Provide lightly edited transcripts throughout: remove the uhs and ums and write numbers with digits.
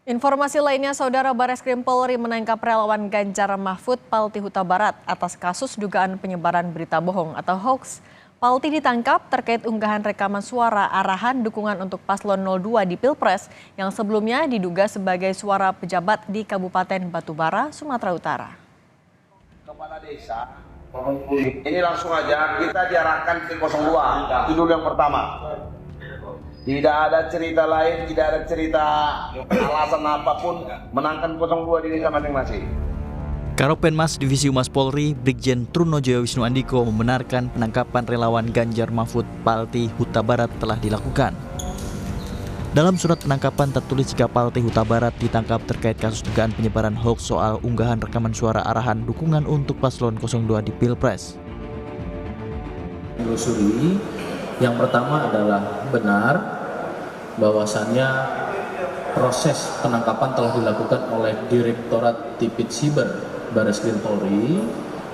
Informasi lainnya, Saudara Bareskrim Polri menangkap relawan Ganjar Mahfud Palti Huta Barat atas kasus dugaan penyebaran berita bohong atau hoax. Palti ditangkap terkait unggahan rekaman suara arahan dukungan untuk Paslon 02 di Pilpres yang sebelumnya diduga sebagai suara pejabat di Kabupaten Batubara, Sumatera Utara. Kepala desa, ini langsung aja kita diarahkan ke 02, itu dulu yang pertama. Tidak ada cerita lain, tidak ada cerita alasan apapun menangkan 02 di desa masing-masing. Karopenmas Divisi Humas Polri, Brigjen Trunojoyo Wisnu Andiko membenarkan penangkapan relawan Ganjar Mahfud Palti Huta Barat telah dilakukan. Dalam surat penangkapan tertulis jika Palti Huta Barat ditangkap terkait kasus dugaan penyebaran hoax soal unggahan rekaman suara arahan dukungan untuk Paslon 02 di Pilpres. Menelusuri, yang pertama adalah benar bahwasannya proses penangkapan telah dilakukan oleh Direktorat Tipid Siber Bareskrim Polri.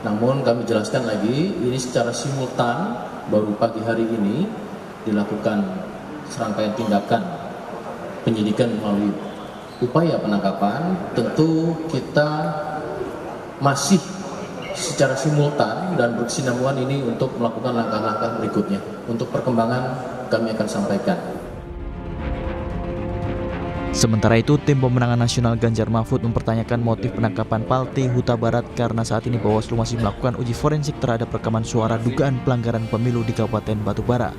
Namun kami jelaskan lagi, ini secara simultan baru pagi hari ini dilakukan serangkaian tindakan penyidikan melalui upaya penangkapan. Tentu kita masih secara simultan dan berkesinambungan ini untuk melakukan langkah-langkah berikutnya. Untuk perkembangan kami akan sampaikan. Sementara itu, tim pemenangan nasional Ganjar Mahfud mempertanyakan motif penangkapan Palti Huta Barat karena saat ini Bawaslu masih melakukan uji forensik terhadap rekaman suara dugaan pelanggaran pemilu di Kabupaten Batubara.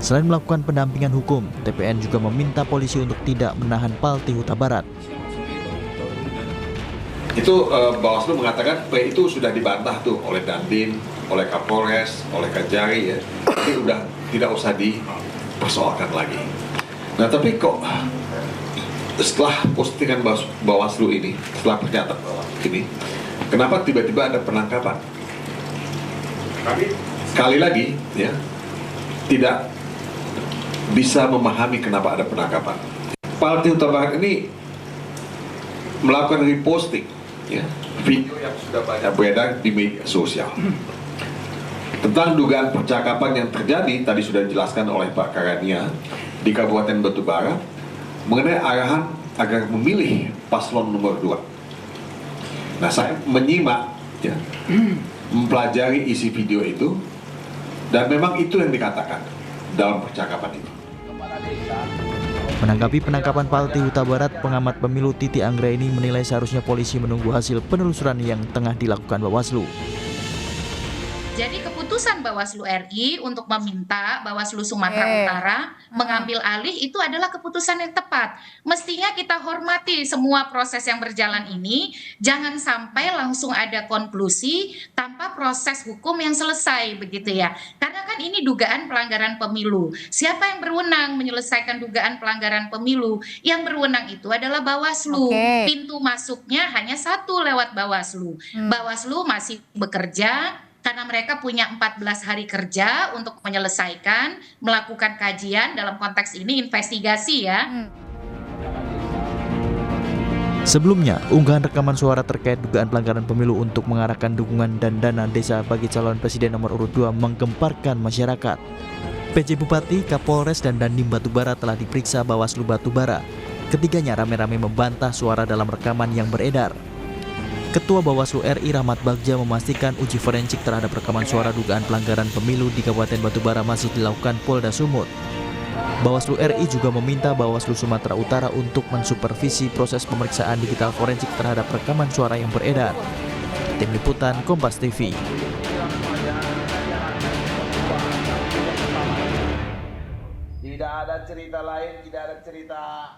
Selain melakukan pendampingan hukum, TPN juga meminta polisi untuk tidak menahan Palti Huta Barat. Itu Bawaslu mengatakan itu sudah dibantah tuh oleh Dandim, oleh Kapolres, oleh Kajari ya. Jadi udah tidak usah dipersoalkan lagi. Nah tapi kok setelah postingan Bawaslu ini, setelah pernyataan ini, kenapa tiba-tiba ada penangkapan? Sekali lagi ya, tidak bisa memahami kenapa ada penangkapan. Palti Huta Barat ini melakukan reposting ya, video yang sudah banyak beredar di media sosial tentang dugaan percakapan yang terjadi, tadi sudah dijelaskan oleh Pak Karania, di Kabupaten Batubara mengenai arahan agar memilih paslon nomor 2. Nah, saya menyimak ya, mempelajari isi video itu, dan memang itu yang dikatakan dalam percakapan itu. Menanggapi penangkapan Palti Huta Barat, pengamat pemilu Titi Anggraini menilai seharusnya polisi menunggu hasil penelusuran yang tengah dilakukan Bawaslu. Jadi keputusan Bawaslu RI untuk meminta Bawaslu Sumatera Utara mengambil alih itu adalah keputusan yang tepat. Mestinya kita hormati semua proses yang berjalan ini, jangan sampai langsung ada konklusi tanpa proses hukum yang selesai begitu ya. Karena kan ini dugaan pelanggaran pemilu. Siapa yang berwenang menyelesaikan dugaan pelanggaran pemilu? Yang berwenang itu adalah Bawaslu. Pintu masuknya hanya satu lewat Bawaslu. Bawaslu masih bekerja karena mereka punya 14 hari kerja untuk menyelesaikan, melakukan kajian, dalam konteks ini investigasi ya. Sebelumnya, unggahan rekaman suara terkait dugaan pelanggaran pemilu untuk mengarahkan dukungan dan dana desa bagi calon presiden nomor urut 2 menggemparkan masyarakat. PJ Bupati, Kapolres, dan Dandim Batubara telah diperiksa Bawaslu Batubara. Ketiganya rame-rame membantah suara dalam rekaman yang beredar. Ketua Bawaslu RI Rahmat Bagja memastikan uji forensik terhadap rekaman suara dugaan pelanggaran pemilu di Kabupaten Batubara masih dilakukan Polda Sumut. Bawaslu RI juga meminta Bawaslu Sumatera Utara untuk mensupervisi proses pemeriksaan digital forensik terhadap rekaman suara yang beredar. Tim Liputan Kompas TV. Tidak ada cerita lain, tidak ada cerita